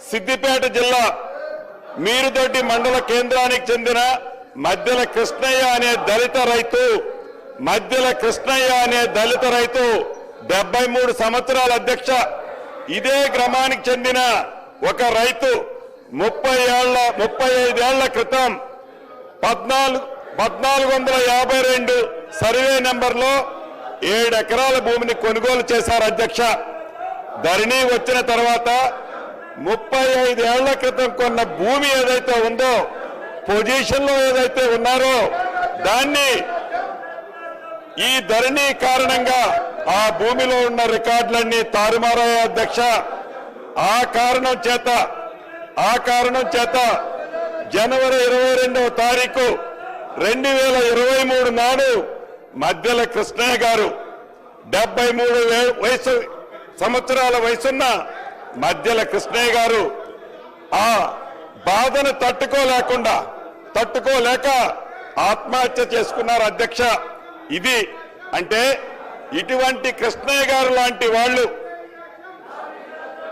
సిద్దిపేట జిల్లా మీరుదొడ్డి మండల కేంద్రానికి చెందిన మధ్యల కృష్ణయ్య అనే దళిత రైతు 73 సంవత్సరాల అధ్యక్ష. ఇదే గ్రామానికి చెందిన ఒక రైతు 35 ఏళ్ల క్రితం 1452 సర్వే నెంబర్లో 7 ఎకరాల భూమిని కొనుగోలు చేశారు అధ్యక్ష. ధరణి వచ్చిన తర్వాత 35 ఏళ్ల క్రితం కొన్న భూమి ఏదైతే ఉందో, పొజిషన్ లో ఏదైతే ఉన్నారో, దాన్ని ఈ ధరణి కారణంగా ఆ భూమిలో ఉన్న రికార్డులన్నీ తారుమారయ్యాయి అధ్యక్ష. ఆ కారణం చేత జనవరి 22వ తారీఖు 2023 నాడు మధ్యల కృష్ణయ్య గారు 73 సంవత్సరాల వయసున్న మధ్యల కృష్ణయ్య గారు ఆ బాధను తట్టుకోలేక ఆత్మహత్య చేసుకున్నారు అధ్యక్ష. ఇది అంటే ఇటువంటి కృష్ణయ్య గారు లాంటి వాళ్ళు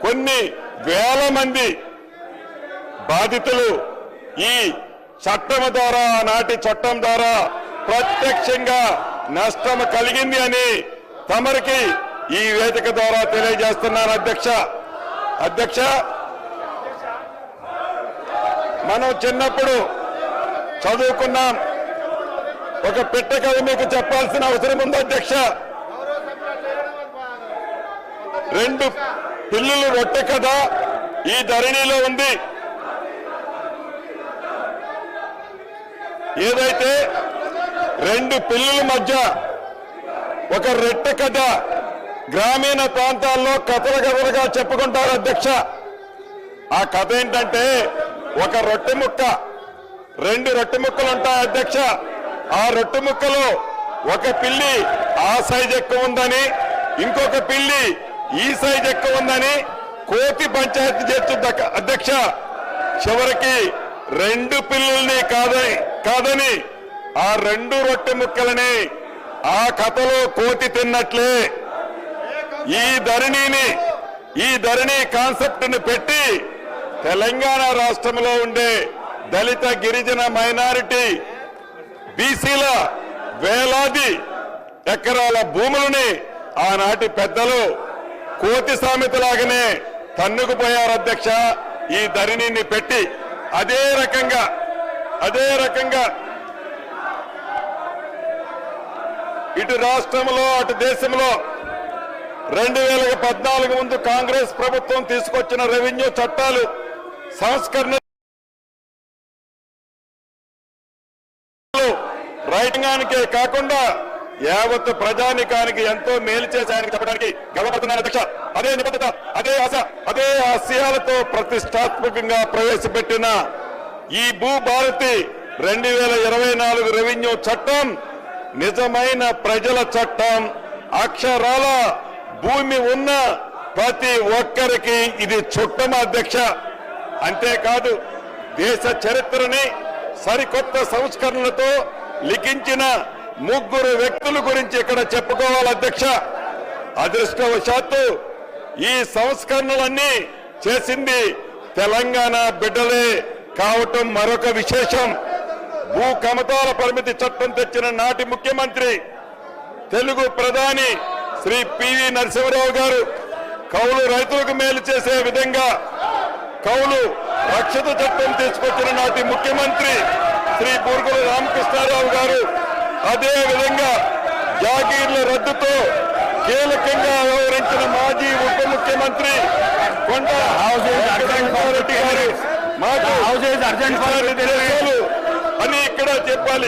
కొన్ని వేల మంది బాధితులు ఈ చట్టం ద్వారా, నాటి చట్టం ద్వారా ప్రత్యక్షంగా నష్టం కలిగింది అని తమరికి ఈ వేదిక ద్వారా తెలియజేస్తున్నారు అధ్యక్ష. మనం చిన్నప్పుడు చదువుకున్నాం. ఒక పిట్ట కథ మీకు చెప్పాల్సిన అవసరం ఉంది అధ్యక్ష. 2 పిల్లులు రొట్టె కథ ఈ ధరణిలో ఉంది. ఏదైతే 2 పిల్లుల మధ్య ఒక రొట్టె కథ గ్రామీణ ప్రాంతాల్లో కథలుగా చెప్పుకుంటారు అధ్యక్ష. ఆ కథ ఏంటంటే, ఒక రొట్టె ముక్క, 2 రొట్టె ముక్కలు ఉంటాయి అధ్యక్ష. ఆ రొట్టె ముక్కలో ఒక పిల్లి ఆ సైజ్ ఎక్కువ ఉందని, ఇంకొక పిల్లి ఈ సైజ్ ఎక్కువ ఉందని కోతి పంచాయతీ చేస్తుంది అధ్యక్ష. చివరికి 2 పిల్లుల్ని కాదని ఆ 2 రొట్టె ముక్కలని ఆ కథలో కోతి తిన్నట్లే ఈ ధరణి కాన్సెప్ట్ ని పెట్టి తెలంగాణ రాష్ట్రంలో ఉండే దళిత, గిరిజన, మైనారిటీ, బీసీల వేలాది ఎకరాల భూములని ఆనాటి పెద్దలు కోతి సామెతలాగానే తన్నుకుపోయారు అధ్యక్ష. ఈ ధరణిని పెట్టి అదే రకంగా ఇటు రాష్ట్రంలో అటు దేశంలో 2014 ముందు కాంగ్రెస్ ప్రభుత్వం తీసుకొచ్చిన రెవెన్యూ చట్టాలు సంస్కరణ రైతాంగానికే కాకుండా యావత్ ప్రజానికానికి ఎంతో మేలు చేశాయని చెప్పడానికి గర్వపడుతున్నాను అధ్యక్ష. అదే నిబద్ధత, అదే ఆశ, అదే ఆశయాలతో ప్రతిష్టాత్మకంగా ప్రవేశపెట్టిన ఈ భూభారతి 2024 రెవెన్యూ చట్టం నిజమైన ప్రజల చట్టం. అక్షరాల భూమి ఉన్న ప్రతి ఒక్కరికి ఇది చుట్టం అధ్యక్ష. అంతేకాదు, దేశ చరిత్రని సరికొత్త సంస్కరణలతో లిఖించిన 3 వ్యక్తుల గురించి ఇక్కడ చెప్పుకోవాలి అధ్యక్ష. అదృష్టవశాత్తు ఈ సంస్కరణలన్నీ చేసింది తెలంగాణ బిడ్డలే కావటం మరొక విశేషం. భూ కమతాల పరిమితి చట్టం తెచ్చిన నాటి ముఖ్యమంత్రి, తెలుగు ప్రధాని శ్రీ పివి నరసింహారావు గారు కౌలు రైతులకు మేలు చేసే విధంగా కౌలు రక్షిత చట్టం తీసుకొచ్చిన నాటి ముఖ్యమంత్రి శ్రీ బూర్గుల రామకృష్ణారావు గారు, అదే విధంగా జాగీర్ల రద్దుతో కీలకంగా వ్యవహరించిన మాజీ ఉప ముఖ్యమంత్రి కొండ రెడ్డి గారు మాకు అని ఇక్కడ చెప్పాలి.